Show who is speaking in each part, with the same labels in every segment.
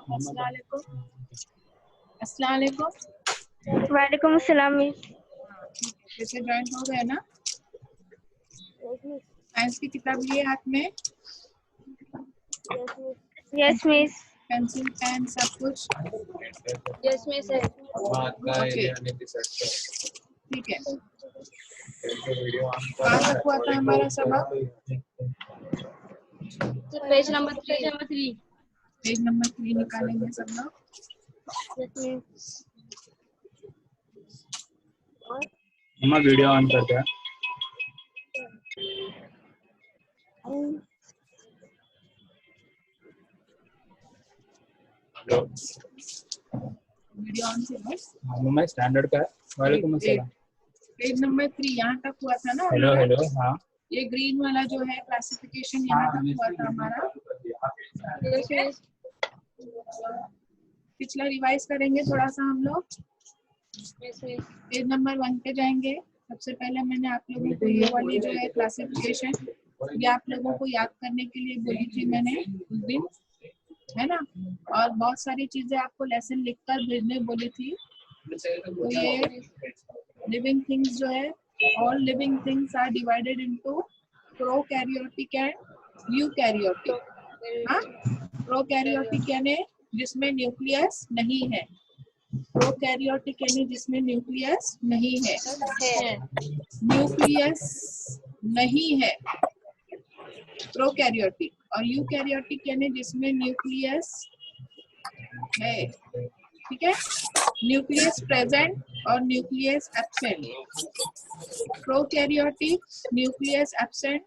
Speaker 1: अस्सलाम वालेकुम।
Speaker 2: वालेकुम अस्सलाम मिस।
Speaker 1: फिर से ज्वाइन हो गए ना? साइंस की किताब लिए हाथ में?
Speaker 2: Yes miss.
Speaker 1: पेंसिल पेन सब कुछ?
Speaker 2: Yes miss.
Speaker 1: ओके ठीक है। कहाँ तक हुआ था हमारा सबक?
Speaker 2: Page number 3।
Speaker 1: पेज नंबर 3 निकालेंगे सब लोग।
Speaker 3: मम्मा वीडियो ऑन कर दे।
Speaker 1: वीडियो ऑन से बस।
Speaker 3: मम्मा स्टैंडर्ड का है। वालेकुम अस्सलाम।
Speaker 1: पेज नंबर 3 यहाँ तक हुआ था ना?
Speaker 3: Hello hello. हाँ
Speaker 1: ये ग्रीन वाला जो है क्लासिफिकेशन यहाँ तक हुआ था हमारा। पिछला रिवाइज करेंगे थोड़ा सा हम लोग। पेज नंबर 1 पे जाएंगे। सबसे पहले मैंने आप लोगों को ये वाली जो है क्लासिफिकेशन, ये आप लोगों को याद करने के लिए बोली थी मैंने उस दिन, है ना? और बहुत सारी चीजें आपको लेसन लिखकर भेजने बोली थी। तो ये लिविंग थिंग्स जो है, all living things are divided into prokaryotic and eukaryotic. हाँ, प्रोकैरियोटिक यानी जिसमें न्यूक्लियस नहीं है, प्रोकैरियोटिक यानी जिसमें न्यूक्लियस नहीं है। न्यूक्लियस नहीं है प्रोकैरियोटिक, और यूकैरियोटिक यानी जिसमें न्यूक्लियस है। ठीक है, न्यूक्लियस प्रेजेंट और nucleus absent. Prokaryotic nucleus absent,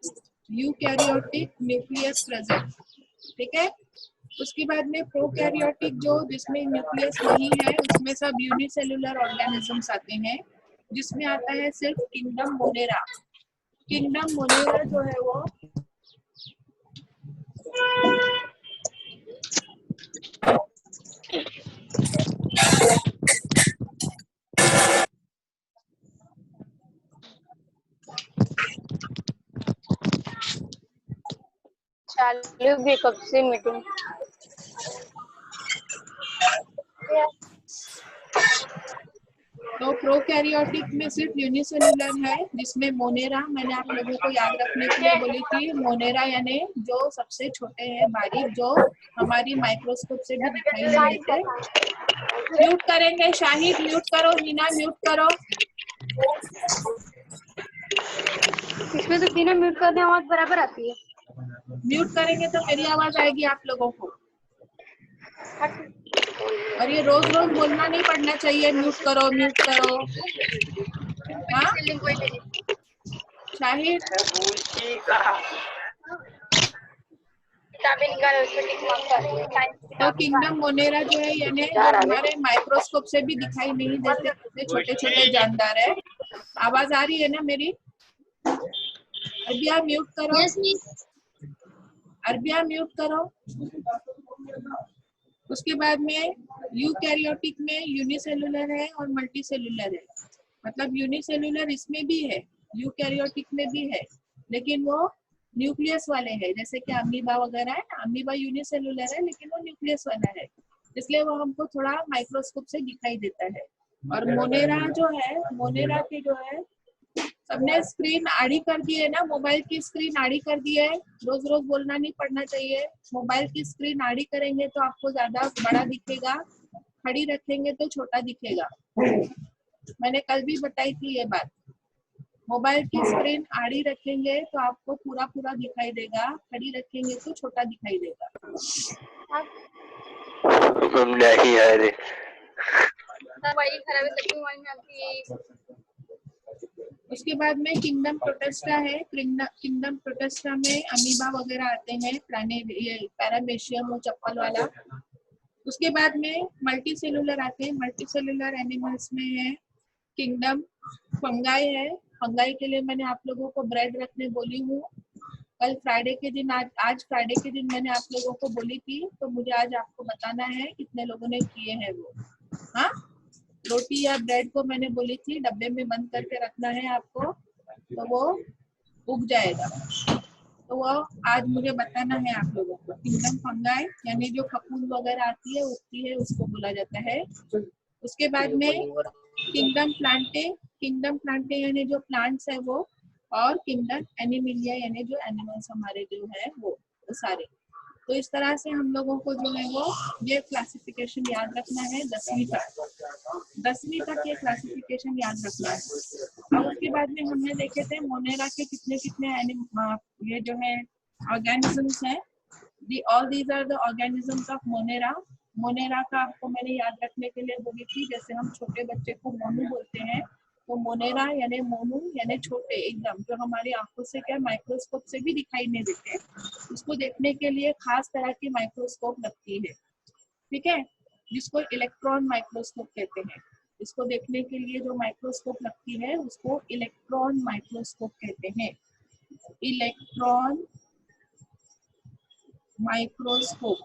Speaker 1: eukaryotic nucleus present. ठीक है, उसके बाद में प्रोकैरियोटिक जो जिसमें न्यूक्लियस नहीं है, उसमें सब यूनिसेलुलर ऑर्गेनिजम्स आते हैं, जिसमें आता है सिर्फ किंगडम मोनेरा। किंगडम मोनेरा जो है वो
Speaker 2: चालू भी कब से मीटिंग?
Speaker 1: तो प्रोकैरियोटिक में सिर्फ यूनिसेलुलर है, जिसमें मोनेरा, मैंने आप लोगों को याद रखने के लिए बोली थी, मोनेरा यानी जो सबसे छोटे हैं, बारीक, जो हमारी माइक्रोस्कोप से भी दिखाई नहीं देते। म्यूट करेंगे, शाहिद म्यूट करो, हीना म्यूट करो।
Speaker 2: इसमें तो बिना म्यूट करने आवाज बराबर आती है।
Speaker 1: म्यूट करेंगे तो मेरी आवाज आएगी आप लोगों को, और ये रोज रोज बोलना नहीं पड़ना चाहिए म्यूट करो म्यूट करो। हाँ शाहिद,
Speaker 2: किताबें निकालो, उसमें टिक मार्क कर।
Speaker 1: तो किंगडम मोनेरा जो है यानी जो हमारे माइक्रोस्कोप से भी दिखाई नहीं देते, इतने छोटे छोटे जानदार है। आवाज आ रही है ना मेरी? अरबिया म्यूट करो। अरबिया म्यूट करो। उसके बाद में यूकैरियोटिक में यूनिसेलुलर है और मल्टीसेलुलर है। मतलब यूनिसेलुलर इसमें भी है, यूकैरियोटिक में भी है, लेकिन वो न्यूक्लियस वाले हैं, जैसे कि अमीबा वगैरह है ना। अमीबा यूनिसेलुलर है लेकिन वो न्यूक्लियस वाला है, इसलिए वो हमको थोड़ा माइक्रोस्कोप से दिखाई देता है। और मोनेरा जो है, मोनेरा की जो है, सबने स्क्रीन आड़ी कर दी है ना, मोबाइल की स्क्रीन आड़ी कर दी है। रोज रोज बोलना नहीं पड़ना चाहिए। मोबाइल की स्क्रीन आड़ी करेंगे तो आपको ज्यादा बड़ा दिखेगा, खड़ी रखेंगे तो छोटा दिखेगा। मैंने कल भी बताई थी ये बात। मोबाइल की स्क्रीन आड़ी रखेंगे तो आपको पूरा पूरा दिखाई देगा, खड़ी रखेंगे तो छोटा दिखाई देगा।
Speaker 4: नहीं अरे
Speaker 2: वही खराब है, तभी मोबाइल में आती है।
Speaker 1: उसके बाद में किंगडम प्रोटेस्टा है। किंगडम प्रोटेस्टा में अमीबा वगैरह आते हैं, ये पैरामेशियम, वो चप्पल वाला। उसके बाद में मल्टी सेलुलर आते हैं। मल्टी सेलुलर एनिमल्स में है किंगडम फंगाई है। फंगाई के लिए मैंने आप लोगों को ब्रेड रखने बोली हूँ कल फ्राइडे के दिन। आज फ्राइडे के दिन मैंने आप लोगों को बोली थी, तो मुझे आज आपको बताना है कितने लोगों ने किए हैं वो। हाँ, रोटी या ब्रेड को मैंने बोली थी डब्बे में बंद करके रखना है आपको, तो वो उग जाएगा। तो वो आज मुझे बताना है आप लोगों को। किंगडम फंगाई यानी जो फफूंद वगैरह आती है उगती है उसको बोला जाता है। उसके बाद में किंगडम प्लांटे यानी जो प्लांट्स है वो, और किंगडम एनिमिलिया यानी जो एनिमल्स हमारे जो है वो सारे। तो इस तरह से हम लोगों को जो है वो ये क्लासिफिकेशन याद रखना है 10वीं तक ये क्लासिफिकेशन याद रखना है। और उसके बाद में हमने देखे थे मोनेरा के कितने ये जो है ऑर्गेनिजम्स हैं। All these are the organisms of Monera. Monera का आपको मैंने याद रखने के लिए बोली थी, जैसे हम छोटे बच्चे को मोनू बोलते हैं, तो मोनेरा यानी मोनू यानी छोटे एकदम, जो हमारी आंखों से क्या माइक्रोस्कोप से भी दिखाई नहीं देते, उसको देखने के लिए खास तरह की माइक्रोस्कोप लगती है, ठीक है, जिसको इलेक्ट्रॉन माइक्रोस्कोप कहते हैं। इसको देखने के लिए जो माइक्रोस्कोप लगती है उसको इलेक्ट्रॉन माइक्रोस्कोप कहते हैं। इलेक्ट्रॉन माइक्रोस्कोप,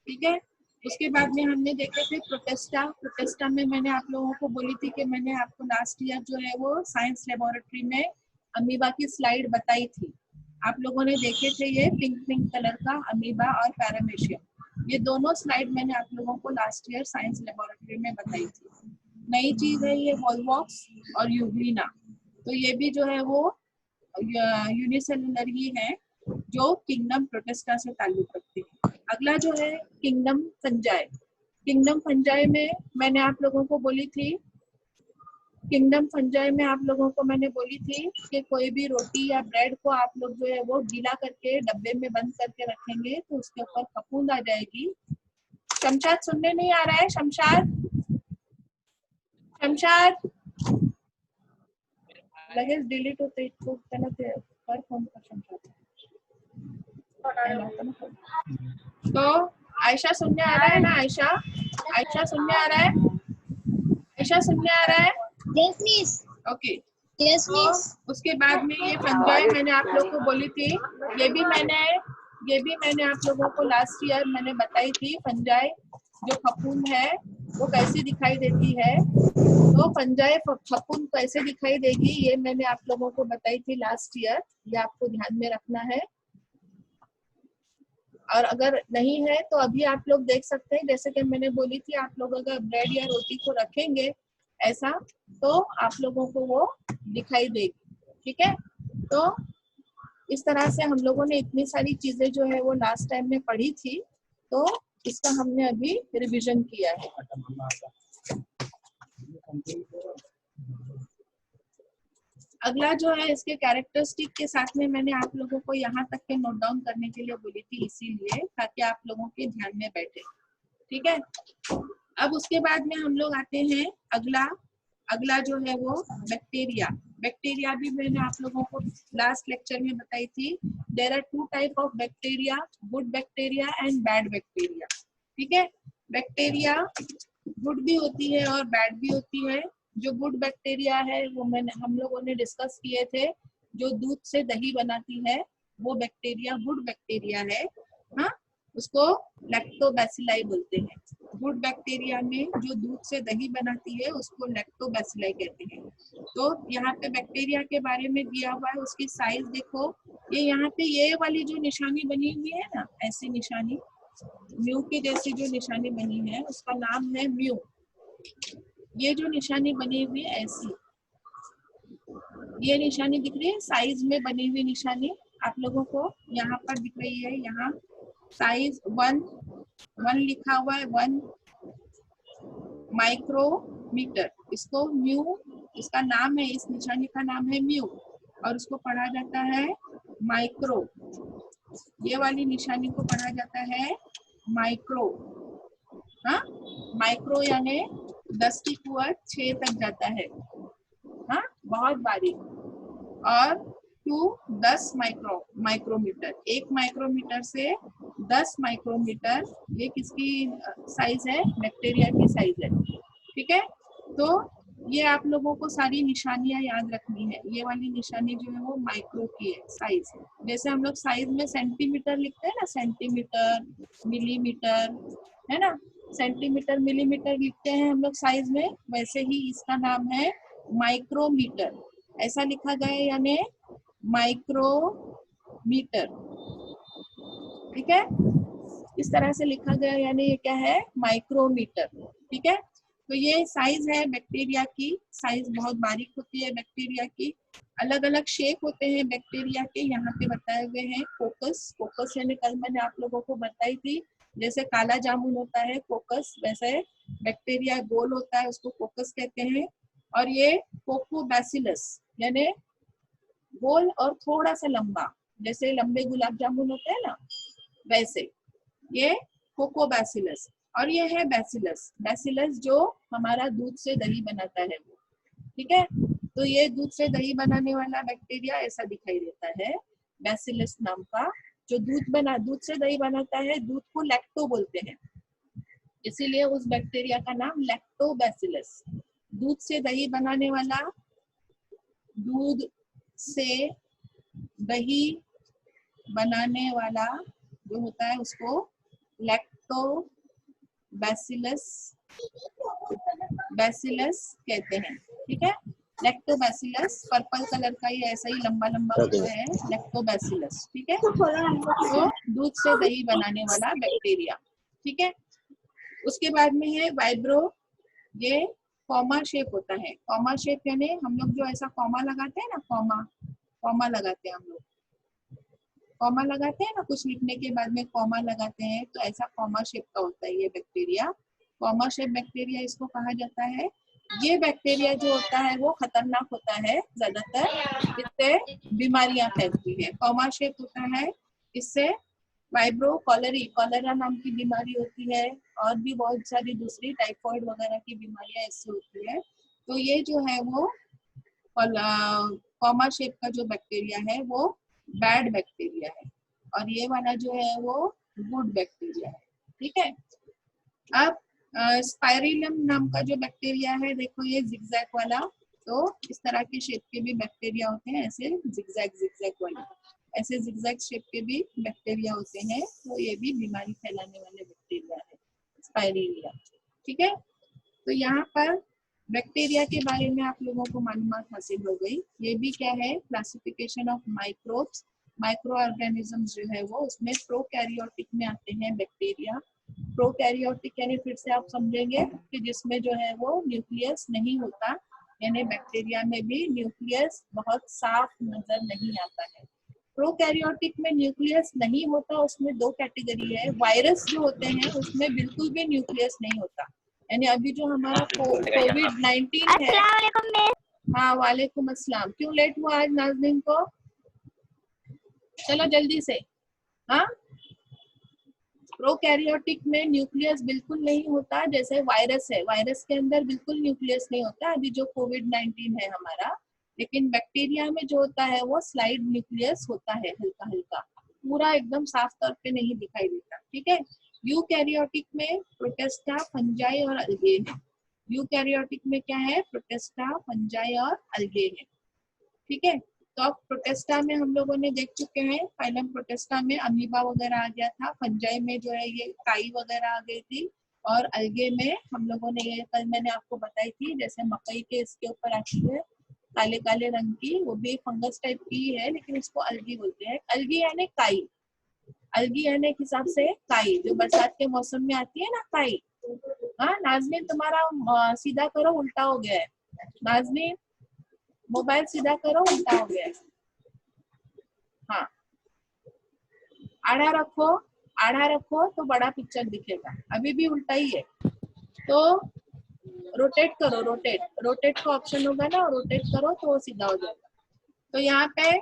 Speaker 1: ठीक है। उसके बाद में हमने देखे थे प्रोटेस्टा में मैंने आप लोगों को बोली थी कि मैंने आपको लास्ट ईयर जो है वो साइंस लेबोरेटरी में अमीबा की स्लाइड बताई थी। आप लोगों ने देखे थे ये पिंक कलर का अमीबा और पैरामीशियम, ये दोनों स्लाइड मैंने आप लोगों को लास्ट ईयर साइंस लेबोरेटरी में बताई थी। नई चीज है ये वॉल्वॉक्स और यूग्लिना, तो ये भी जो है वो यूनिसेलुलर ही है जो किंगडम प्रोटेस्टा से ताल्लुक रखती है। अगला जो है किंगडम फंजाई। किंगडम फंजाई में मैंने आप लोगों को बोली थी कि कोई भी रोटी या ब्रेड को आप लोग जो है वो गीला करके डब्बे में बंद करके रखेंगे तो उसके ऊपर फफूंद आ जाएगी। शमशाद सुनने नहीं आ रहा है? शमशाद लगेज डिलीट होते पर फोन पर शमशाद। तो आयशा सुनने आ रहा है ना? आयशा सुनने आ रहा है?
Speaker 2: Yes, miss.
Speaker 1: ओके।
Speaker 2: Yes,
Speaker 1: तो
Speaker 2: miss.
Speaker 1: उसके बाद में ये फंजाई मैंने आप लोग को बोली थी, ये भी मैंने आप लोगों को लास्ट ईयर मैंने बताई थी। फंजाई जो फफूंद है वो कैसी दिखाई देती है, तो फंजाई फफूंद कैसे दिखाई देगी ये मैंने आप लोगों को बताई थी लास्ट ईयर, ये आपको ध्यान में रखना है। और अगर नहीं है तो अभी आप लोग देख सकते हैं, जैसे कि मैंने बोली थी, आप लोग अगर ब्रेड या रोटी को रखेंगे ऐसा तो आप लोगों को वो दिखाई देगी, ठीक है। तो इस तरह से हम लोगों ने इतनी सारी चीजें जो है वो लास्ट टाइम में पढ़ी थी, तो इसका हमने अभी रिवीजन किया है। अगला जो है इसके कैरेक्टरिस्टिक के साथ में मैंने आप लोगों को यहाँ तक के नोट डाउन करने के लिए बोली थी, इसीलिए ताकि आप लोगों के ध्यान में बैठे, ठीक है। अब उसके बाद में हम लोग आते हैं अगला जो है वो बैक्टीरिया भी मैंने आप लोगों को लास्ट लेक्चर में बताई थी। There are 2 type of bacteria, good bacteria and bad bacteria, ठीक है। बैक्टीरिया गुड भी होती है और बैड भी होती है। जो गुड बैक्टीरिया है वो हम लोगों ने डिस्कस किए थे, जो दूध से दही बनाती है वो बैक्टीरिया गुड बैक्टीरिया है, हाँ, उसको लैक्टोबैसिलाई बोलते हैं। गुड बैक्टीरिया में जो दूध से दही बनाती है उसको लैक्टोबैसिलाई कहते हैं। तो यहाँ पे बैक्टीरिया के बारे में दिया हुआ है, उसकी साइज देखो, ये यहाँ पे ये वाली जो निशानी बनी हुई है ना, ऐसी निशानी म्यू की जैसी जो निशानी बनी है उसका नाम है म्यू। ये जो निशानी बनी हुई है ऐसी, ये निशानी दिख रही है साइज में बनी हुई निशानी आप लोगों को यहाँ पर दिख रही है। यहाँ साइज 1 लिखा हुआ है, 1 माइक्रोमीटर, इसको म्यू, इसका नाम है, इस निशानी का नाम है म्यू और उसको पढ़ा जाता है माइक्रो। ये वाली निशानी को पढ़ा जाता है माइक्रो, हाँ, माइक्रो यानी 10 की पावर 6 तक जाता है, हाँ, बहुत बारीक। और 10 माइक्रोमीटर, 1 माइक्रोमीटर से 10 माइक्रोमीटर, ये किसकी साइज है? बैक्टीरिया की साइज है, ठीक है। तो ये आप लोगों को सारी निशानियां याद रखनी है। ये वाली निशानी जो है वो माइक्रो की है साइज, जैसे हम लोग साइज में सेंटीमीटर लिखते हैं ना, सेंटीमीटर, मिलीमीटर, है ना, सेंटीमीटर मिलीमीटर लिखते हैं हम लोग साइज में, वैसे ही इसका नाम है माइक्रोमीटर। ऐसा लिखा गया यानी माइक्रोमीटर। ठीक है, इस तरह से लिखा गया, यानी ये क्या है, माइक्रोमीटर। ठीक है, तो ये साइज है बैक्टीरिया की, साइज बहुत बारीक होती है बैक्टीरिया की। अलग अलग शेप होते हैं बैक्टीरिया के, यहाँ पे बताए हुए हैं। कोकस, कोकस यानी कल मैंने आप लोगों को बताई थी, जैसे काला जामुन होता है कोकस, वैसे बैक्टीरिया गोल होता है, उसको कोकस कहते हैं। और ये कोकोबैसिलस यानी गोल और थोड़ा सा लंबा, जैसे लंबे गुलाब जामुन होते हैं ना, वैसे ये कोकोबैसिलस। और ये है बैसिलस, बैसिलस जो हमारा दूध से दही बनाता है वो। ठीक है, तो ये दूध से दही बनाने वाला बैक्टीरिया ऐसा दिखाई देता है, बैसिलस नाम का, जो दूध से दही बनाता है। दूध को लैक्टो बोलते हैं, इसीलिए उस बैक्टीरिया का नाम लैक्टोबैसिलस। दूध से दही बनाने वाला, दूध से दही बनाने वाला जो होता है उसको बैसिलस कहते हैं। ठीक है, लैक्टोबैसिलस, पर्पल कलर का ये ऐसा ही लंबा लंबा होता है, लैक्टोबैसिलस। ठीक है, तो दूध से दही बनाने वाला बैक्टीरिया। ठीक है, उसके बाद में है वाइब्रो, ये कॉमा शेप होता है। कॉमा शेप यानी हम लोग जो ऐसा कॉमा लगाते हैं ना, कॉमा लगाते हैं हम लोग, कॉमा लगाते हैं ना, कुछ लिखने के बाद में कॉमा लगाते हैं, तो ऐसा कॉमा शेप का होता है ये बैक्टीरिया। कॉमा शेप बैक्टीरिया इसको कहा जाता है। ये बैक्टीरिया जो होता है वो खतरनाक होता है ज्यादातर, इससे बीमारियां फैलती है। कॉमा शेप होता है, इससे वाइब्रो कॉलेरा नाम की बीमारी होती है, और भी बहुत सारी दूसरी टाइफाइड वगैरह की बीमारियां इससे होती है। तो ये जो है वो कॉमा शेप का जो बैक्टीरिया है वो बैड बैक्टीरिया है, और ये वाला जो है वो गुड बैक्टीरिया है। ठीक है, अब स्पाइरिलम नाम का जो बैक्टीरिया है, देखो ये जिगजैग वाला, तो इस तरह के शेप के भी बैक्टीरिया होते हैं, ऐसे जिगजैग वाले, ऐसे जिगजैग शेप के भी बैक्टीरिया होते हैं, तो ये भी बीमारी फैलाने वाले बैक्टीरिया है, स्पाइरिलिया। ठीक है, तो यहाँ पर बैक्टीरिया के बारे में आप लोगों को मालूमात हासिल हो गई। ये भी क्या है, classification of microbes, micro organisms जो है वो, उसमें प्रोकैरियोटिक में आते हैं बैक्टीरिया। प्रोकैरियोटिक यानी फिर से आप समझेंगे कि जिसमें जो है वो न्यूक्लियस नहीं होता, यानी बैक्टीरिया में भी न्यूक्लियस बहुत साफ नजर नहीं आता है। प्रोकैरियोटिक में न्यूक्लियस नहीं होता, उसमें दो कैटेगरी है। वायरस जो होते हैं उसमें बिल्कुल भी न्यूक्लियस नहीं होता, यानी अभी जो हमारा कोविड-19 है। हाँ, वालेकुम अस्सलाम। क्यों लेट हुआ आज नाज़नीन को? चलो जल्दी से। हाँ, प्रोकैरियोटिक में न्यूक्लियस बिल्कुल नहीं होता, जैसे वायरस है, वायरस के अंदर बिल्कुल न्यूक्लियस नहीं होता, अभी जो कोविड-19 है हमारा। लेकिन बैक्टीरिया में जो होता है वो स्लाइड न्यूक्लियस होता है, हल्का हल्का, पूरा एकदम साफ तौर पे नहीं दिखाई देता। ठीक है, यूकैरियोटिक में प्रोटिस्टा, फंजाई और अलगे है। यूकैरियोटिक में क्या है, प्रोटिस्टा, फंजाई और अलगे है। ठीक है, तो अब प्रोटिस्टा में हम लोगों ने देख चुके हैं, फाइलम प्रोटिस्टा में अमीबा वगैरह आ गया था, फंजाई में जो है ये काई वगैरह आ गई थी, और अलगे में हम लोगों ने, ये कल मैंने आपको बताई थी, जैसे मकई के इसके ऊपर आती है काले काले रंग की, वो भी फंगस टाइप की है, लेकिन उसको अलगी बोलते हैं। अलगी यानी काई, अलगी यानी के हिसाब से काई, जो बरसात के मौसम में आती है ना काई। हाँ नाज़नीन, तुम्हारा सीधा करो, उल्टा हो गया है। नाज़नीन, मोबाइल सीधा करो, उल्टा हो गया है। हाँ, आड़ा रखो, आड़ा रखो तो बड़ा पिक्चर दिखेगा, अभी भी उल्टा ही है। तो रोटेट करो, रोटेट का ऑप्शन होगा ना, रोटेट करो तो वो सीधा हो जाएगा। तो यहाँ पे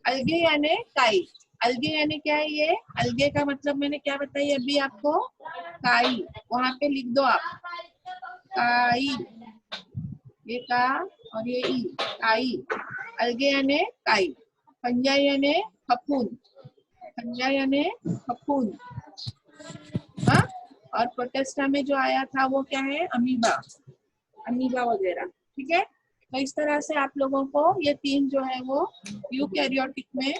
Speaker 1: अलगे यानी काई, अलगे यानी क्या है, ये अलगे का मतलब मैंने क्या बताई अभी आपको, काई, वहां पे लिख दो आप काई, ये का और ये ई, काई। अलगे यानी काई, फंजाई यानी फफूंद, फंजाई यानी फफूंद। हाँ, और प्रोटिस्टा में जो आया था वो क्या है, अमीबा, अमीबा वगैरह। ठीक है, तो इस तरह से आप लोगों को ये तीन जो है वो यूकैरियोटिक में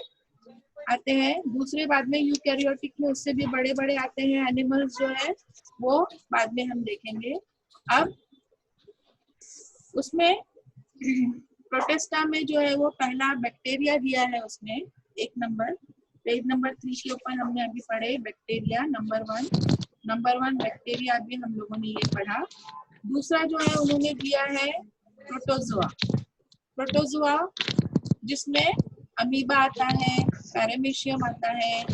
Speaker 1: आते हैं। दूसरे बाद में यूकैरियोटिक में उससे भी बड़े बड़े आते हैं एनिमल्स जो है, वो बाद में हम देखेंगे। अब उसमें प्रोटिस्टा में जो है वो पहला बैक्टीरिया दिया है उसने, एक नंबर, पेज नंबर 3 के ऊपर हमने अभी पढ़े बैक्टीरिया नंबर 1 बैक्टीरिया अभी हम लोगों ने ये पढ़ा। दूसरा जो है उन्होंने दिया है प्रोटोजोआ जिसमें अमीबा आता है, पैरामीशियम आता है,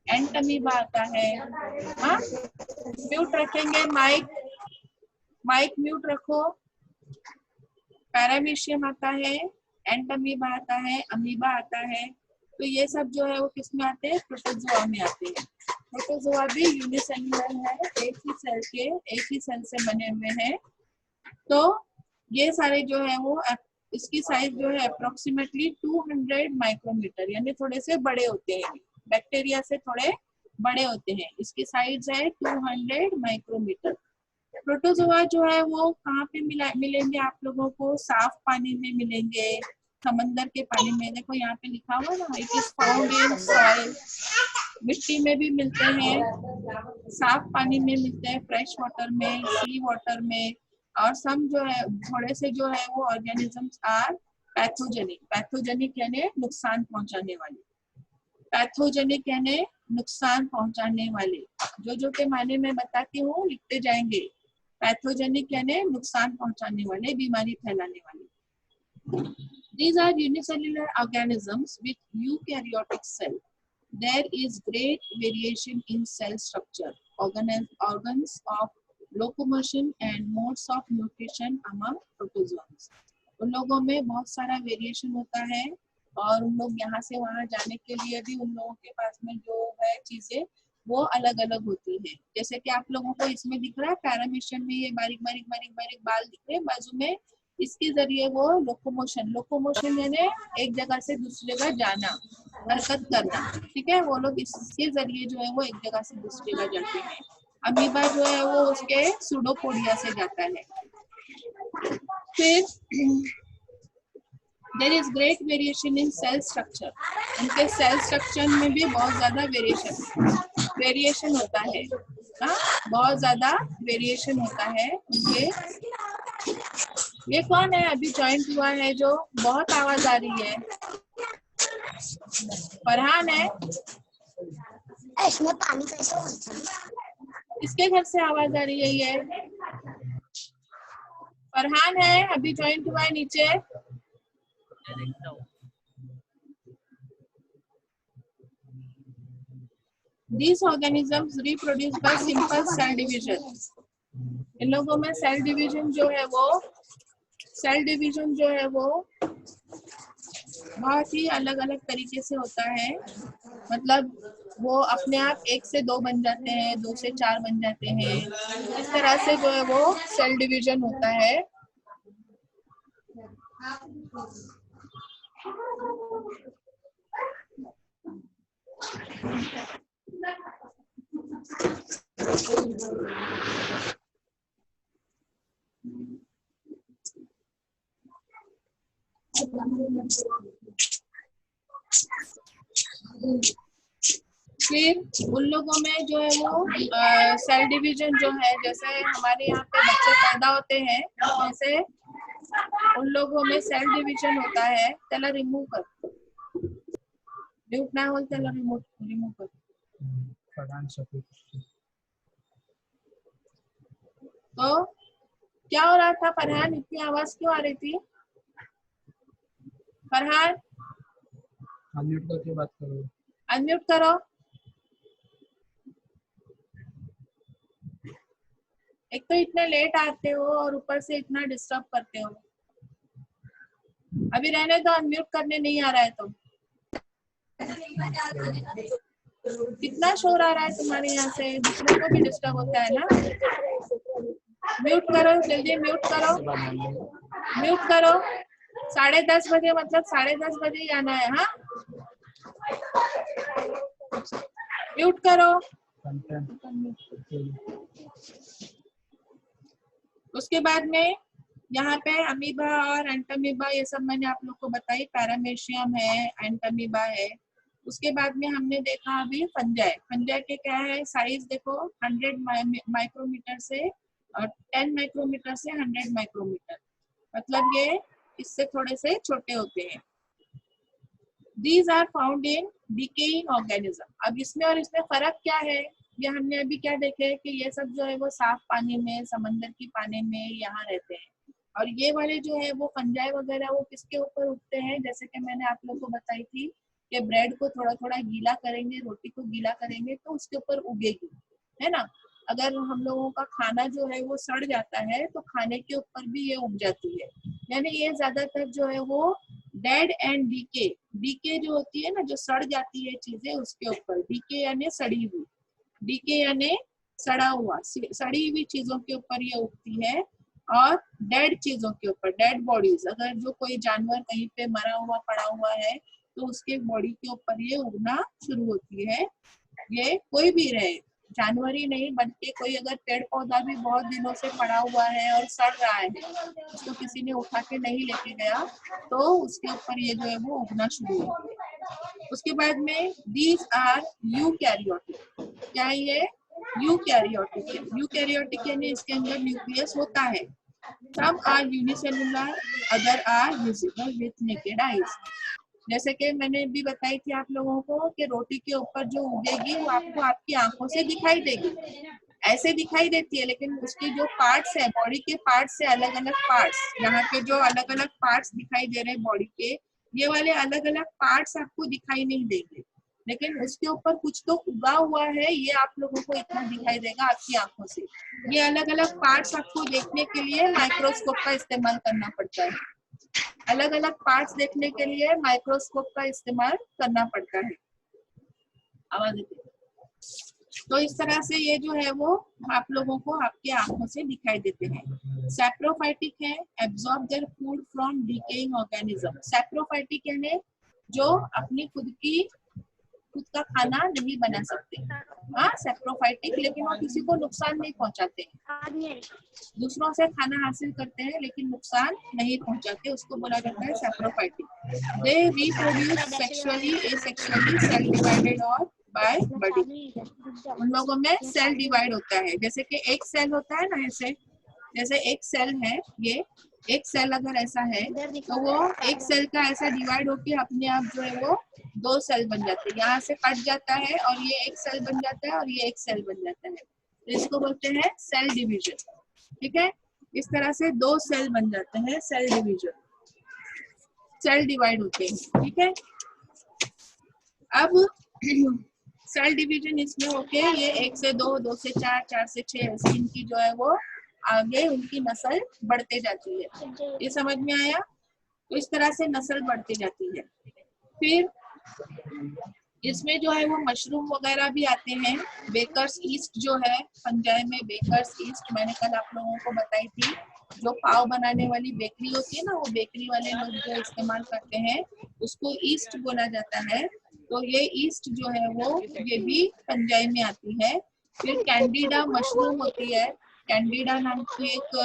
Speaker 1: एंटमीबा आता है। हाँ, म्यूट रखेंगे, माइक म्यूट रखो। पैरामीशियम आता है, एंटमीबा आता है, अमीबा आता है। तो ये सब जो है वो किस में आते हैं? प्रोटोजोआ में आते हैं। प्रोटोजोआ भी यूनिसेलुलर है, एक ही सेल से बने हुए हैं। तो ये सारे जो है वो इसकी साइज जो है अप्रोक्सीमेटली 200 माइक्रोमीटर, यानी थोड़े से बड़े होते हैं, बैक्टीरिया से थोड़े बड़े होते हैं। इसकी साइज है 200 माइक्रोमीटर। प्रोटोजोआ जो है वो कहाँ पे मिलेंगे आप लोगों को? साफ पानी में मिलेंगे, समंदर के पानी में। देखो यहाँ पे लिखा हुआ ना, it is found in soil. मिट्टी में भी मिलते हैं, साफ पानी में मिलते हैं, फ्रेश वाटर में, सी वाटर में। और सम जो है थोड़े से जो है वो ऑर्गेनिजम्स आर पैथोजेनिक यानी नुकसान पहुंचाने वाले, पैथोजेनिक यानी नुकसान पहुंचाने वाले। जो के माने मैं बताती हूँ, लिखते जाएंगे। पैथोजेनिक यानी नुकसान पहुंचाने वाले, बीमारी फैलाने वाले। These are unicellular organisms with eukaryotic cell. There is great variation in cell structure, organs of locomotion and modes of nutrition among protozoans. उन लोगों में बहुत सारा वेरिएशन होता है और उन लोग यहाँ से वहाँ जाने के लिए भी उन लोगों के पास में जो है चीजें वो अलग अलग होती है। जैसे कि आप लोगों को इसमें दिख रहा है पैरामीशियम में ये बारीक बाल दिख रहे हैं बाजू में। इसके जरिए वो लोकोमोशन यानी एक जगह से दूसरी जगह जाना, हरकत करना, ठीक है। वो लोग इसके जरिए जो है वो एक जगह से दूसरी जगह जाते हैं। अमीबा जो है वो उसके सूडोपोडिया से जाता है। फिर there is great variation in cell structure. उनके सेल स्ट्रक्चर में भी बहुत ज्यादा वेरिएशन होता है। हाँ, बहुत ज्यादा वेरिएशन होता है उनके। ये कौन है अभी ज्वाइंट हुआ है जो बहुत आवाज आ रही है? फरहान है?
Speaker 5: इसमें पानी कैसे?
Speaker 1: किसके घर से आवाज आ रही है ये? फरहान है अभी ज्वाइंट हुआ है नीचे? These organisms reproduce by simple cell division. इन लोगों में सेल डिवीजन जो है वो बहुत ही अलग अलग तरीके से होता है। मतलब वो अपने आप 1 से 2 बन जाते हैं, 2 से 4 बन जाते हैं। इस तरह से जो है वो सेल डिवीजन होता है। फिर उन लोगों में जो है वो सेल डिवीजन जो है, जैसे हमारे यहाँ पे बच्चे पैदा होते हैं वैसे उन लोगों में सेल डिवीजन होता है। चलो रिमूव कर, म्यूट ना हो, चलो रिमूव कर। तो क्या हो रहा था फरहान? इतनी आवाज क्यों आ रही थी फरहान?
Speaker 3: अनम्यूट करके बात करो।
Speaker 1: अनम्यूट करो। एक तो इतने लेट आते हो और ऊपर से इतना डिस्टर्ब करते हो। अभी रहने दो, अनम्यूट करने नहीं आ रहा है तो। कितना शोर आ रहा है तुम्हारे यहाँ से, दूसरों को भी डिस्टर्ब होता है ना। म्यूट करो, जल्दी म्यूट करो। 10:30 बजे मतलब 10:30 बजे ही आना है। हाँ, म्यूट करो। उसके बाद में यहाँ पे अमीबा और एंटमीबा ये सब मैंने आप लोग को बताई। पैरामीशियम है, एंटमीबा है। उसके बाद में हमने देखा अभी फंजाई के क्या है साइज देखो, 100 माइक्रोमीटर से और 10 माइक्रोमीटर से 100 माइक्रोमीटर। मतलब ये इससे थोड़े से छोटे होते हैं। These are found in decaying organism. अब इसमें और इसमें फर्क क्या है, ये हमने अभी क्या देखे कि ये सब जो है वो साफ पानी में, समंदर की पानी में यहाँ रहते हैं, और ये वाले जो है वो फंजाई वगैरह वो किसके ऊपर उगते हैं, जैसे कि मैंने आप लोगों को बताई थी कि ब्रेड को थोड़ा थोड़ा गीला करेंगे, रोटी को गीला करेंगे तो उसके ऊपर उगेगी, है ना। अगर हम लोगों का खाना जो है वो सड़ जाता है तो खाने के ऊपर भी ये उग जाती है। यानी ये ज्यादातर जो है वो डेड एंड डीके, डीके जो होती है ना, जो सड़ जाती है चीजें, उसके ऊपर, डीके यानी सड़ी हुई, डीके यानी सड़ा हुआ, सड़ी हुई चीजों के ऊपर ये उगती है। और डेड चीजों के ऊपर, डेड बॉडीज, अगर जो कोई जानवर कहीं पे मरा हुआ पड़ा हुआ है तो उसके बॉडी के ऊपर ये उगना शुरू होती है। ये कोई भी रहे, जानवर ही नहीं बल्कि कोई अगर पेड़ पौधा भी बहुत दिनों से पड़ा हुआ है और सड़ रहा है, उसको किसी ने उठा के नहीं लेके गया तो उसके ऊपर ये जो है वो उगना शुरू होती है। उसके बाद में दीज आर यूकैरियोटिक, क्या ये यूकैरियोटिक है। यूकैरियोटिक यानी इसके अंदर न्यूक्लियस होता है। Some are unicellular, other are visible with naked eyes. जैसे कि मैंने भी बताई थी आप लोगों को कि रोटी के ऊपर जो उगेगी वो आपको आपकी आंखों से दिखाई देगी, ऐसे दिखाई देती है, लेकिन उसकी जो पार्ट्स है, बॉडी के पार्ट्स से अलग अलग पार्ट्स, यहाँ पे जो अलग अलग पार्ट्स दिखाई दे रहे हैं बॉडी के, ये वाले अलग अलग पार्ट्स आपको दिखाई नहीं देंगे, लेकिन उसके ऊपर कुछ तो उगा हुआ है, ये आप लोगों को इतना दिखाई देगा आपकी आंखों से। ये अलग अलग पार्ट्स आपको देखने के लिए माइक्रोस्कोप का इस्तेमाल करना पड़ता है। अलग अलग पार्ट्स देखने के लिए माइक्रोस्कोप का इस्तेमाल करना पड़ता है। आवाज तो इस तरह से ये जो है वो आप लोगों को आपके आंखों से दिखाई देते हैं। सैप्रोफाइटिक है, absorb their food from decaying organism. Saprophytic यानी जो अपनी खुद का खाना नहीं बना सकते, हाँ सैप्रोफाइटिक, लेकिन वो किसी को नुकसान नहीं पहुंचाते हैं, दूसरों से खाना हासिल करते हैं लेकिन नुकसान नहीं पहुंचाते, उसको बोला जाता है saprophytic. They reproduce sexually, asexually, cell divided or by body. उन लोगों में सेल डिवाइड होता है, जैसे कि एक सेल होता है ना, ऐसे जैसे एक सेल है, ये एक सेल अगर ऐसा है तो वो एक सेल का ऐसा डिवाइड होके अपने आप जो है वो दो सेल बन जाते हैं, यहाँ से कट जाता है और ये एक सेल बन जाता है और ये एक सेल बन जाता है, तो इसको बोलते हैं सेल डिवीजन। ठीक है, इस तरह से दो सेल बन जाते हैं, सेल डिवीजन, सेल डिवाइड होते हैं। ठीक है, अब सेल डिवीजन इसमें होके ये 1 से 2, 2 से 4, 4 से 6 ऐसे इनकी जो है वो आगे उनकी नस्ल बढ़ते जाती है। ये समझ में आया? तो इस तरह से नस्ल बढ़ती जाती है। फिर इसमें जो है वो मशरूम वगैरह भी आते हैं। बेकर्स ईस्ट जो है, फंजाई में बेकर्स ईस्ट मैंने कल आप लोगों को बताई थी, जो पाव बनाने वाली बेकरी होती है ना, वो बेकरी वाले लोग जो इस्तेमाल करते हैं उसको ईस्ट बोला जाता है। तो ये ईस्ट जो है वो ये भी फंजाई में आती है। फिर कैंडिडा मशरूम होती है, कैंडिडा नाम की एक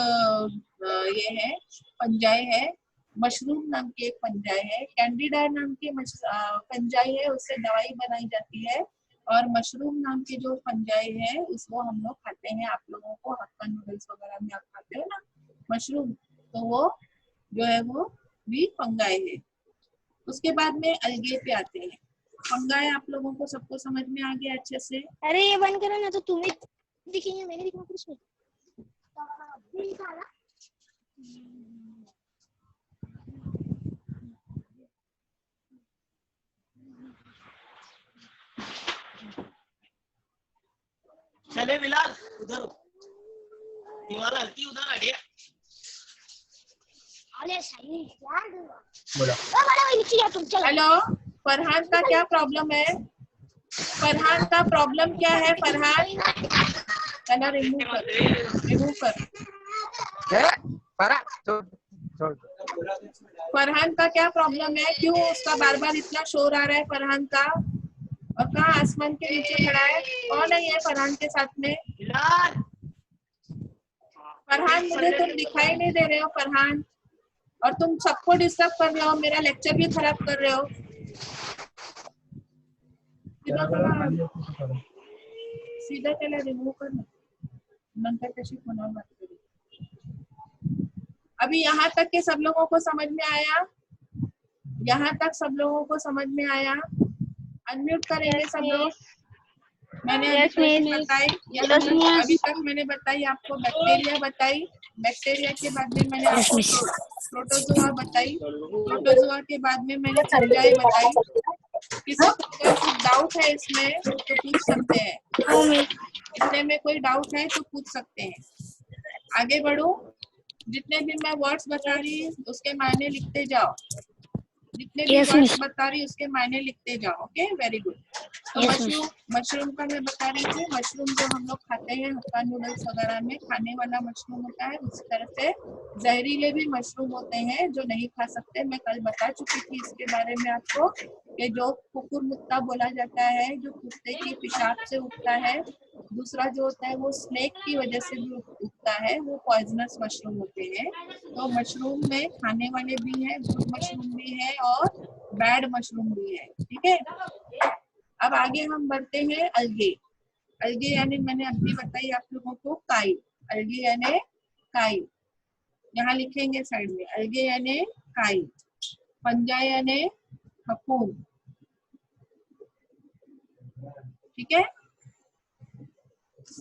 Speaker 1: ये है फंजाई है, मशरूम नाम की एक फंजाई है, कैंडिडा नाम की फंजाई है, उससे दवाई बनाई जाती है। और मशरूम नाम की जो फंजाई है उसको हम लोग खाते हैं, आप लोगों को हक्का नूडल्स वगैरह में आप खाते हो ना मशरूम, तो वो जो है वो भी फंगाई है। उसके बाद में अलगे पे आते हैं। फंगाई आप लोगों को सबको समझ में आ गया अच्छे से?
Speaker 5: अरे ये बंद करो ना, तो तुम्हें दिखेंगे, मैंने दिखा कुछ नहीं।
Speaker 6: चले बिलाल उधर, दीवार हल्की उधर हटिए।
Speaker 5: अरे सही यार,
Speaker 3: बोला
Speaker 5: ओ बड़ा भाई नीचे जा तुम, चलो।
Speaker 1: हेलो, फरहान का क्या प्रॉब्लम है? फरहान का प्रॉब्लम क्या है? फरहान कहना रिमूव कर। फरहान का क्या प्रॉब्लम है? क्यों उसका बार बार इतना शोर आ रहा है फरहान का? और कहाँ आसमान के नीचे खड़ा है? कौन है ये फरहान के साथ में? फरहान मुझे तुम दिखाई नहीं दे रहे हो फरहान, और तुम सबको डिस्टर्ब कर रहे हो, मेरा लेक्चर भी खराब कर रहे हो। सीधा त्याला रिमूव कर ना, नंतर त्याची फोनवर बात करू। अभी यहाँ तक के सब लोगों को समझ में आया? यहाँ तक सब लोगों को समझ में आया? अनम्यूट करेंगे सब लोग। मैंने अभी
Speaker 2: Yes, miss.
Speaker 1: बताई,
Speaker 2: Yes, miss.
Speaker 1: अभी तक मैंने बताई आपको बैक्टीरिया बताई, बैक्टीरिया के बाद में मैंने आपको प्रोटोजोआ बताई, प्रोटोजोआ के बाद में मैंने फंजाई बताई। किसी को अगर कुछ डाउट है इसमें तो पूछ सकते हैं,
Speaker 2: No, miss.
Speaker 1: इसमें में कोई डाउट है तो पूछ सकते हैं। आगे बढ़ो, जितने भी मैं वर्ड्स बता रही हूँ उसके मायने लिखते जाओ, जितने भी
Speaker 2: Yes,
Speaker 1: वर्ड्स
Speaker 2: miss.
Speaker 1: बता रही उसके मायने लिखते जाओ। Okay, very good. तो
Speaker 2: Yes,
Speaker 1: मशरूम का मैं बता रही थी, मशरूम जो हम लोग खाते हैं हक्का नूडल्स वगैरह में खाने वाला मशरूम होता है, उसी तरह से जहरीले भी मशरूम होते हैं जो नहीं खा सकते। मैं कल बता चुकी थी इसके बारे में आपको कि जो कुकुर मुत्ता बोला जाता है, जो कुत्ते की पेशाब से उठता है, दूसरा जो होता है वो स्नेक की वजह से भी उगता है, वो पॉइजनस मशरूम होते हैं। तो मशरूम में खाने वाले भी हैं, गुड मशरूम भी है और बैड मशरूम भी है। ठीक है, अब आगे हम बढ़ते हैं अलगे। अलगे यानी मैंने अभी बताई आप लोगों को काई, अलगे यानी काई, यहाँ लिखेंगे साइड में, अलगे यानी काई। पंजा यानी फफूंद, ठीक है,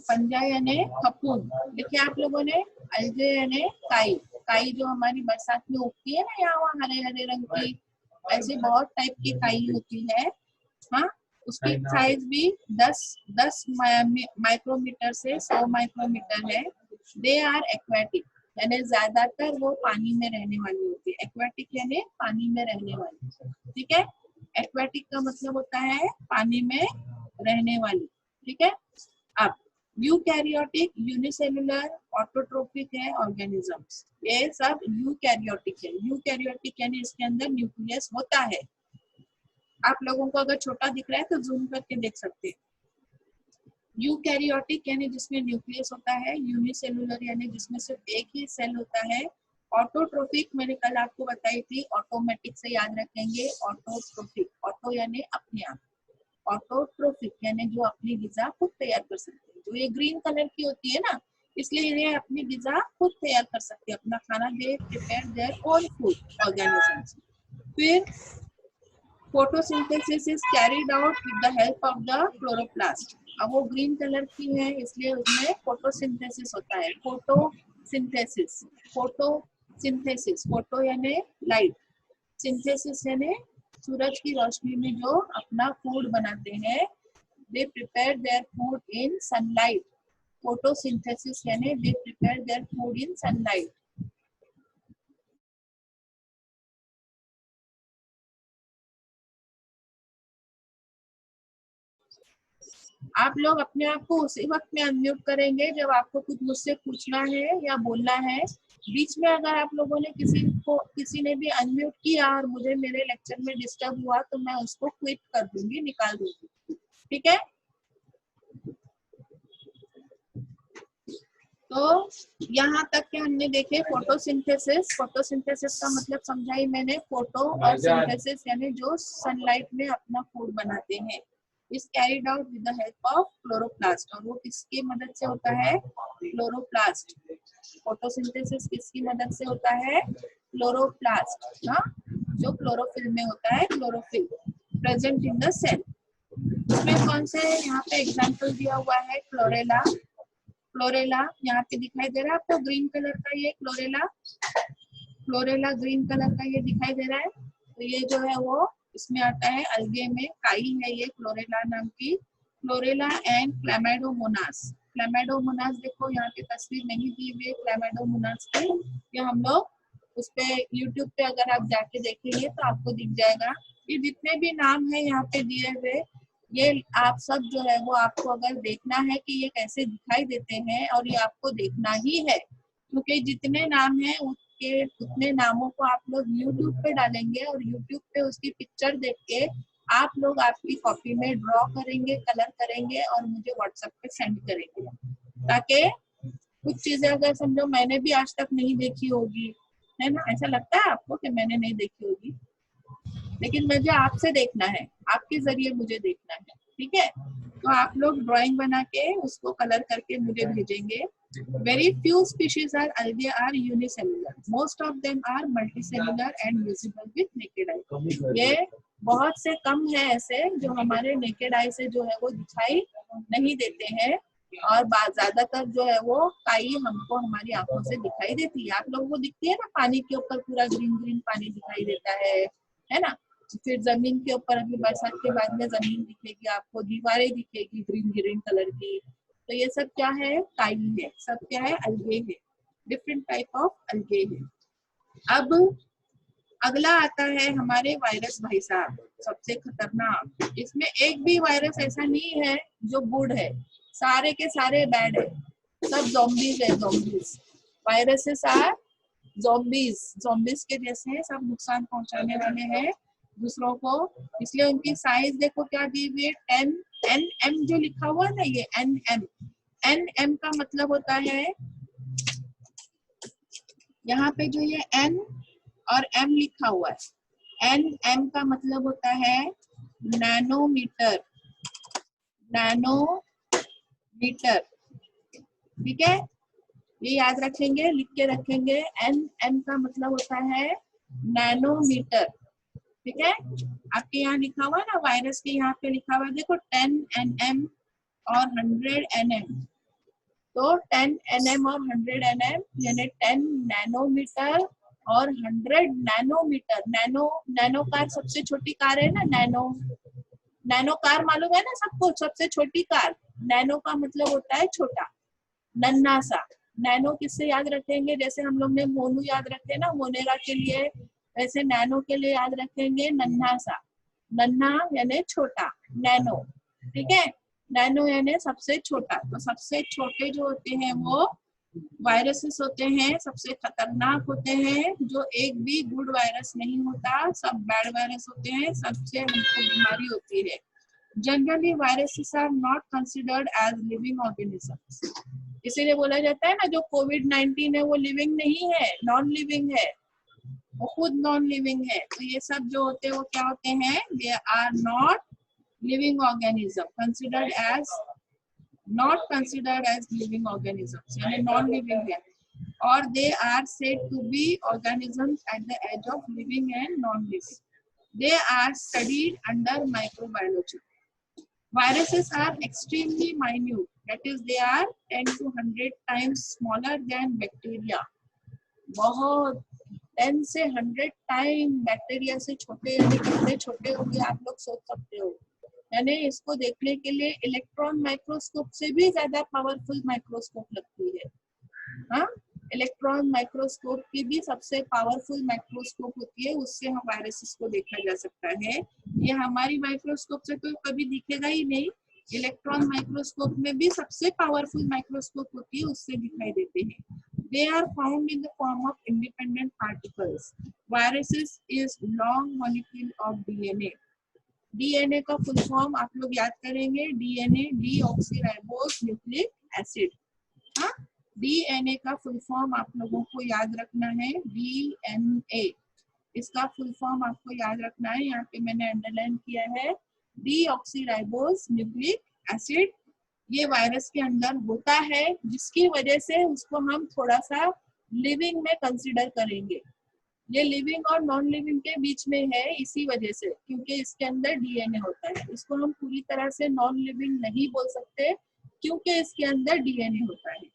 Speaker 1: पंजा यानी फफूंद लिखे आप लोगों ने। अलगे यानी काई, काई जो हमारी बरसात में उगती है ना, यहाँ वहाँ हरे हरे रंग की, ऐसे बहुत टाइप की काई होती है। हाँ, उसकी साइज भी 10 माइक्रोमीटर से 100 माइक्रोमीटर है। दे आर एक्वेटिक, यानी ज्यादातर वो पानी में रहने वाली होती है। एक्वेटिक यानी पानी में रहने वाली, ठीक है। एक्वेटिक का मतलब होता है पानी में रहने वाली, ठीक है। अब यूकैरियोटिक, यूनिसेलुलर, ऑटोट्रोफिक है ऑर्गेनिजम्स, ये सब यूकैरियोटिक है। यूकैरियोटिक यानी इसके अंदर न्यूक्लियस होता है। आप लोगों को अगर छोटा दिख रहा है तो जूम करके देख सकते हैं। यूकैरियोटिक यानी जिसमें न्यूक्लियस होता है, यूनिसेलुलर यानी जिसमें सिर्फ एक ही सेल होता है, ऑटोट्रोफिक मैंने कल आपको बताई थी, ऑटोमेटिक से याद रखेंगे, ऑटोट्रोफिक, ऑटो यानी अपने आप, ऑटोट्रोफिक यानी जो अपनी गिजा खुद तैयार कर सकते हैं। जो ये ग्रीन कलर की होती है ना, इसलिए ये अपनी गिजा खुद तैयार कर सकते हैं, अपना खाना, they prepare their own food organisms. फिर photosynthesis is carried out with the help of the chloroplast. अब वो ग्रीन कलर की है इसलिए उसमें फोटोसिंथेसिस होता है। फोटोसिंथेसिस, फोटोसिंथेसिस, फोटो यानी लाइट, सिंथेसिस यानी सूरज की रोशनी में जो अपना फूड बनाते हैं। They prepare their food in sunlight. Photosynthesis यानी they prepare their food in sunlight. आप लोग अपने आप को उसी वक्त में अनम्यूट करेंगे जब आपको कुछ मुझसे पूछना है या बोलना है। बीच में अगर आप लोगों ने किसी ने भी अनम्यूट किया और मुझे मेरे लेक्चर में डिस्टर्ब हुआ तो मैं उसको क्विट कर दूंगी, निकाल दूंगी, ठीक है। तो यहाँ तक के हमने देखे फोटोसिंथेसिस। फोटोसिंथेसिस का मतलब समझाई मैंने, फोटो और सिंथेसिस यानी जो सनलाइट में अपना फूड बनाते हैं। इस carried out with the help of chloroplast, और वो किसकी मदद से होता है? क्लोरोप्लास्ट। फोटोसिंथेसिस किसकी मदद से होता है? क्लोरोप्लास्ट, हाँ, जो क्लोरोफिल में होता है, chlorophyll present in the cell. इसमें कौन से यहाँ पे एग्जाम्पल दिया हुआ है? क्लोरेला, क्लोरेला यहाँ पे दिखाई दे रहा है आपको, ग्रीन कलर का ये क्लोरेला, क्लोरेला ग्रीन कलर का ये दिखाई दे रहा है। तो ये जो है वो इसमें आता है, अलगे में काई है ये क्लोरेला नाम की। क्लोरेला एंड क्लैमाइडोमोनास, क्लैमाइडोमोनास देखो यहाँ पे तस्वीर नहीं दी हुई है क्लैमाइडोमोनास की, ये हम लोग उस पे यूट्यूब पे अगर आप जाके देखेंगे तो आपको दिख जाएगा। ये जितने भी नाम है यहाँ पे दिए हुए, ये आप सब जो है वो आपको अगर देखना है कि ये कैसे दिखाई देते हैं, और ये आपको देखना ही है, क्योंकि जितने नाम है उसके उतने नामों को आप लोग YouTube पे डालेंगे और YouTube पे उसकी पिक्चर देख के आप लोग आपकी कॉपी में ड्रॉ करेंगे, कलर करेंगे और मुझे व्हाट्सएप पे सेंड करेंगे, ताकि कुछ चीजें अगर समझो मैंने भी आज तक नहीं देखी होगी, है ना, ऐसा लगता है आपको कि मैंने नहीं देखी होगी, लेकिन मुझे आपसे देखना है, आपके जरिए मुझे देखना है, ठीक है। तो आप लोग ड्राइंग बना के उसको कलर करके मुझे भेजेंगे। Very few species are algae are unicellular. Most of them are multicellular and visible with naked eye. ये बहुत से कम है ऐसे जो हमारे नेकेड आई से जो है वो दिखाई नहीं देते हैं, और ज्यादातर जो है वो काई हमको हमारी आंखों से दिखाई देती है। आप लोगों को दिखती है ना, पानी के ऊपर पूरा ग्रीन ग्रीन पानी दिखाई देता है ना। फिर जमीन के ऊपर अभी बरसात के बाद में जमीन दिखेगी आपको, दीवारें दिखेगी ग्रीन ग्रीन कलर की। तो ये सब क्या है? काई है। सब क्या है? अलगे है। डिफरेंट टाइप ऑफ अलगे है। अब अगला आता है हमारे वायरस भाई साहब, सबसे खतरनाक। इसमें एक भी वायरस ऐसा नहीं है जो गुड है, सारे के सारे बैड है, सब ज़ॉम्बीज है। ज़ॉम्बीज वायरसेस आर ज़ॉम्बीज के जैसे हैं, सब नुकसान पहुंचाने वाले हैं दूसरों को। इसलिए उनकी साइज देखो क्या दी हुई है, 10 NM जो लिखा हुआ है ना, ये NM का मतलब होता है, यहाँ पे जो ये N और M लिखा हुआ है, NM का मतलब होता है नैनोमीटर। ठीक है, ये याद रखेंगे, लिख के रखेंगे। NM का मतलब होता है नैनोमीटर। ठीक है, आपके यहाँ लिखा हुआ ना, वायरस के यहाँ पे लिखा हुआ देखो 10 NM और 100 NM। तो 10 NM और 100 NM यानी 10 नैनोमीटर और 100 नैनोमीटर। नैनो कार सबसे छोटी कार है ना, नैनो कार मालूम है ना सबको, सबसे छोटी कार। नैनो का मतलब होता है छोटा, नन्हा सा। नैनो किससे याद रखेंगे? जैसे हम लोग ने मोनू याद रखे ना मोनेरा के लिए, वैसे नैनो के लिए याद रखेंगे नन्हा सा। नन्हा यानी छोटा, नैनो। ठीक है, नैनो यानी सबसे छोटा। तो सबसे छोटे जो होते हैं वो वायरसेस होते हैं, सबसे खतरनाक होते हैं, जो एक भी गुड वायरस नहीं होता, सब बैड वायरस होते हैं, सबसे हमको बीमारी होती है। Generally viruses are not considered as living organisms. इसीलिए बोला जाता है ना, जो कोविड-19 है वो लिविंग नहीं है, नॉन लिविंग है, वो खुद नॉन लिविंग है। तो ये सब जो होते हैं वो क्या होते हैं? They are not living organism, considered as not considered as living organisms, यानी नॉन लिविंग है। और they are said to be organisms at the edge of living and non living. They are studied under microbiology. Viruses are extremely minute, that is they are 10 to 100 times smaller than bacteria. बहुत 10 से 100 time bacteria से छोटे, यानी कितने छोटे होंगे आप लोग सोच सकते हो। यानी इसको देखने के लिए इलेक्ट्रॉन माइक्रोस्कोप से भी ज्यादा पावरफुल माइक्रोस्कोप लगती है। हाँ, इलेक्ट्रॉन माइक्रोस्कोप की भी सबसे पावरफुल माइक्रोस्कोप होती है, उससे हम वायरसेस को देखा जा सकता है। ये हमारी माइक्रोस्कोप से तो कभी दिखेगा ही नहीं, इलेक्ट्रॉन माइक्रोस्कोप में भी सबसे पावरफुल माइक्रोस्कोप होती है, उससे दिखाई देते हैं। They are found in the form of independent particles. Viruses is long molecule of DNA. DNA का फुल फॉर्म आप लोग याद करेंगे, DNA डीऑक्सीराइबोस न्यूक्लिक एसिड। हाँ, DNA का फुल फॉर्म आप लोगों को याद रखना है, DNA। इसका फुल फॉर्म आपको याद रखना है, यहाँ पे मैंने अंडरलाइन किया है, डीऑक्सीराइबोस न्यूक्लिक एसिड। ये वायरस के अंदर होता है, जिसकी वजह से उसको हम थोड़ा सा लिविंग में कंसीडर करेंगे। ये लिविंग और नॉन लिविंग के बीच में है, इसी वजह से, क्योंकि इसके अंदर डीएनए होता है। इसको हम पूरी तरह से नॉन लिविंग नहीं बोल सकते, क्योंकि इसके अंदर डीएनए होता है।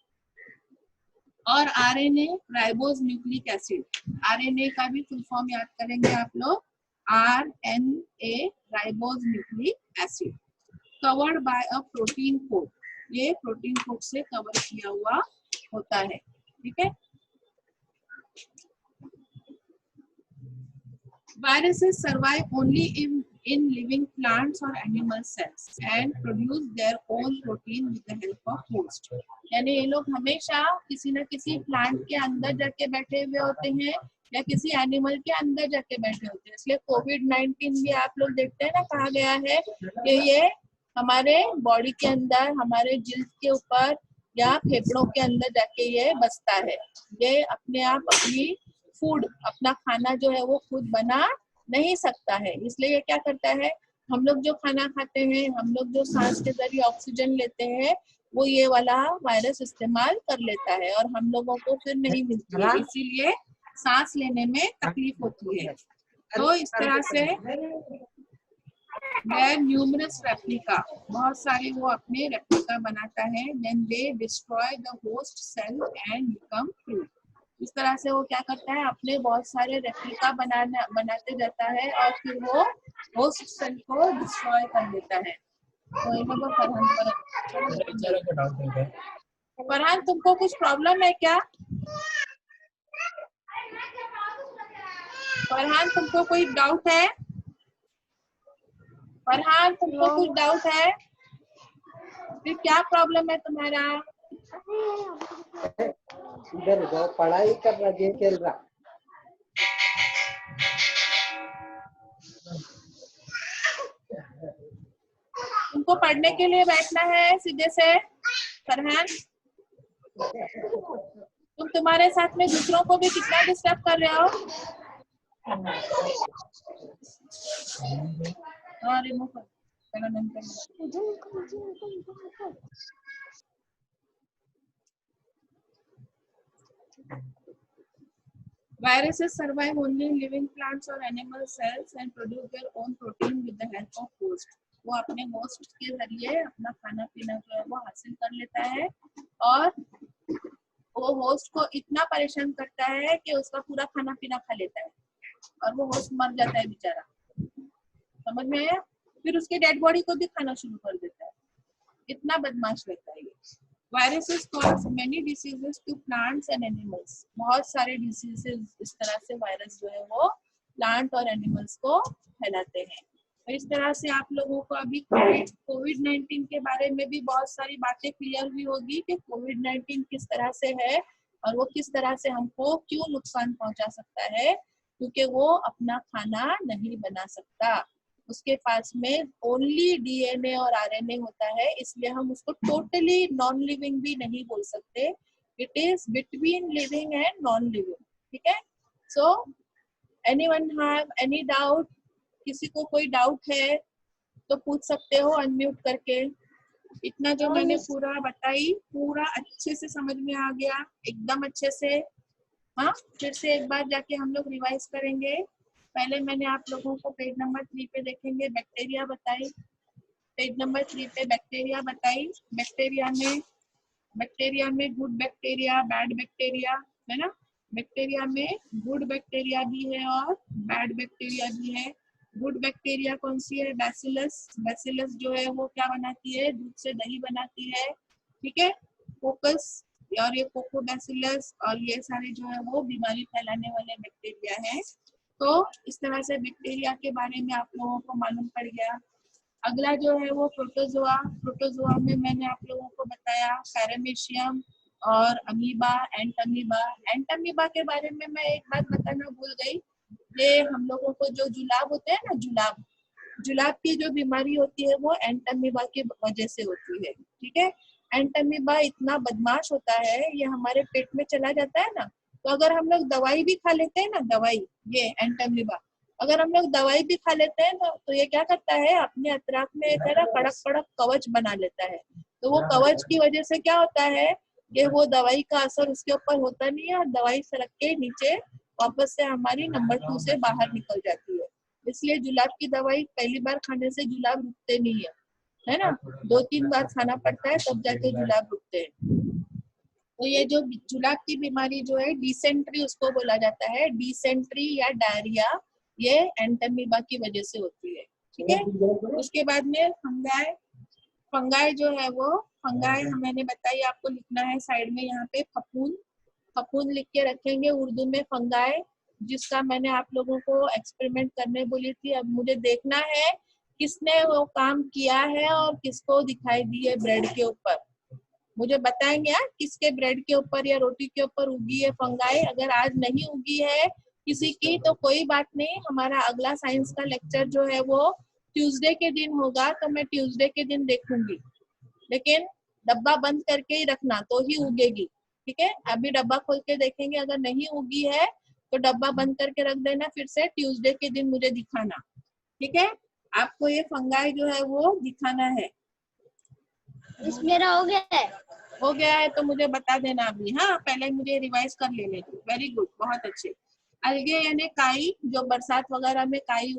Speaker 1: और RNA ribose nucleic acid, RNA का भी फुल फॉर्म याद करेंगे आप लोग, RNA ribose nucleic acid. Covered by a protein coat, ये प्रोटीन कोट से कवर किया हुआ होता है। ठीक है, viruses survive only in living plants or animal cells and produce their own protein with the help of host। यानी ये लोग हमेशा किसी न किसी प्लांट के अंदर जाके बैठे हुए होते हैं या किसी एनिमल के अंदर जाके बैठे होते हैं। इसलिए कोविड-19 भी आप लोग देखते हैं ना, कहा गया है कि ये हमारे बॉडी के अंदर, हमारे जिल्द के ऊपर या फेफड़ों के अंदर जाके ये बसता है। ये अपने आप अपनी फूड, अपना खाना जो है वो खुद बना नहीं सकता है, इसलिए ये क्या करता है, हम लोग जो खाना खाते हैं, हम लोग जो सांस के जरिए ऑक्सीजन लेते हैं, वो ये वाला वायरस इस्तेमाल कर लेता है और हम लोगों को फिर नहीं मिलती है, इसीलिए सांस लेने में तकलीफ होती है। तो इस तरह से देयर न्यूमरस रेप्लिका, बहुत सारे वो अपने रेप्लिका बनाता है। Then they destroy the host cell and become free. इस तरह से वो क्या करता है, अपने बहुत सारे रेप्लिका बनाते जाता है और फिर वो होस्ट सेल को डिस्ट्रॉय कर देता है। तो इन लोगों फरहान तुमको कुछ प्रॉब्लम है क्या? फरहान तुमको कोई डाउट है? फरहान तुमको कुछ डाउट है? फिर क्या प्रॉब्लम है तुम्हारा?
Speaker 7: इधर जाओ, पढ़ाई कर रहा है, खेल रहा।
Speaker 1: तुमको पढ़ने के लिए बैठना है सीधे से फरहान। तुम तुम्हारे साथ में दूसरों को भी कितना डिस्टर्ब कर रहे हो? हाँ रिमूव कर, चलो नहीं कर। Viruses survive only in living plants or animal cells and produce their own protein with the help of host. वो अपने होस्ट के जरिए अपना खाना पीना जो है वो हासिल कर लेता है और वो होस्ट को इतना परेशान करता है कि उसका पूरा खाना पीना खा लेता है और वो होस्ट मर जाता है बेचारा, समझ में आया? फिर उसके डेड बॉडी को भी खाना शुरू कर देता है, इतना बदमाश रहता है ये। Viruses cause many diseases to plants and animals. बहुत सारे डिसीजेस इस तरह से वायरस जो है वो प्लांट और एनिमल्स को फैलाते हैं। तो इस तरह से आप लोगों को अभी कोविड-19 के बारे में भी बहुत सारी बातें क्लियर हुई होगी कि कोविड-19 किस तरह से है और वो किस तरह से हमको क्यों नुकसान पहुंचा सकता है, क्योंकि वो अपना खाना नहीं बना सकता, उसके पास में ओनली डीएनए और आरएनए होता है, इसलिए हम उसको टोटली नॉन लिविंग भी नहीं बोल सकते। It is between living and non living, ठीक है? So anyone have any doubt? किसी को कोई डाउट है तो पूछ सकते हो अनम्यूट करके। इतना जो मैंने पूरा बताई पूरा अच्छे से समझ में आ गया, एकदम अच्छे से? हाँ, फिर से एक बार जाके हम लोग रिवाइज करेंगे। पहले मैंने आप लोगों को पेज नंबर 3 पे देखेंगे, बैक्टीरिया बताई। पेज नंबर 3 पे बैक्टीरिया बताई। बैक्टीरिया में गुड बैक्टीरिया, बैड बैक्टीरिया, है ना? बैक्टीरिया में गुड बैक्टीरिया भी है और बैड बैक्टीरिया भी है। गुड बैक्टीरिया कौन सी है? बैसिलस। बैसिलस जो है वो क्या बनाती है? दूध से दही बनाती है, ठीक है? कोकस और ये कोकोबैसिलस और ये सारे जो है वो बीमारी फैलाने वाले बैक्टीरिया हैं। तो इस तरह से बैक्टीरिया के बारे में आप लोगों को मालूम पड़ गया। अगला जो है वो प्रोटोजोआ। प्रोटोजोआ में मैंने आप लोगों को बताया पैरामीशियम और अमीबा, एंटमीबा। एंटमीबा के बारे में मैं एक बात बताना भूल गई, ये हम लोगों को जो जुलाब होते हैं ना, जुलाब की जो बीमारी होती है वो एंटमीबा की वजह से होती है, ठीक है? एंटमीबा इतना बदमाश होता है, ये हमारे पेट में चला जाता है ना, तो अगर हम लोग दवाई भी खा लेते हैं ना, दवाई, ये एंटमीबा अगर हम लोग दवाई भी खा लेते हैं तो ये क्या करता है, अपने अतराफ में एक कड़क कड़क कवच बना लेता है। तो वो कवच की वजह से क्या होता है कि वो दवाई का असर उसके ऊपर होता नहीं है और दवाई सरक के नीचे वापस से हमारी नंबर 2 से बाहर निकल जाती है। इसलिए जुलाब की दवाई पहली बार खाने से जुलाब रुकते नहीं है ना? 2-3 बार खाना पड़ता है तब जाके जुलाब रुकते हैं। तो ये जो जुलाब की बीमारी जो है डिसेंट्री उसको बोला जाता है, डिसेंट्री या डायरिया, ये एंटमीबा की वजह से होती है, ठीक है? उसके बाद में फंगाई जो है वो फंगाई मैंने बताई आपको, लिखना है साइड में यहाँ पे फफूंद लिख के रखेंगे उर्दू में फंगाई, जिसका मैंने आप लोगों को एक्सपेरिमेंट करने बोली थी। अब मुझे देखना है किसने वो काम किया है और किसको दिखाई दी है ब्रेड के ऊपर, मुझे बताएंगे यार किसके ब्रेड के ऊपर या रोटी के ऊपर उगी है फंगाई। अगर आज नहीं उगी है किसी की तो कोई बात नहीं, हमारा अगला साइंस का लेक्चर जो है वो ट्यूसडे के दिन होगा, तो मैं ट्यूसडे के दिन देखूंगी, लेकिन डब्बा बंद करके ही रखना तो ही उगेगी, ठीक है? अभी डब्बा खोल के देखेंगे, अगर नहीं उगी है तो डब्बा बंद करके रख देना, फिर से ट्यूसडे के दिन मुझे दिखाना, ठीक है? आपको ये फंगाई जो है वो दिखाना है।
Speaker 5: इस मेरा हो गया है।
Speaker 1: हो गया है तो मुझे बता देना अभी। हाँ, पहले मुझे रिवाइज कर लेने दो। वेरी गुड, बहुत अच्छे। अलगे यानी काई, जो बरसात वगैरह में काई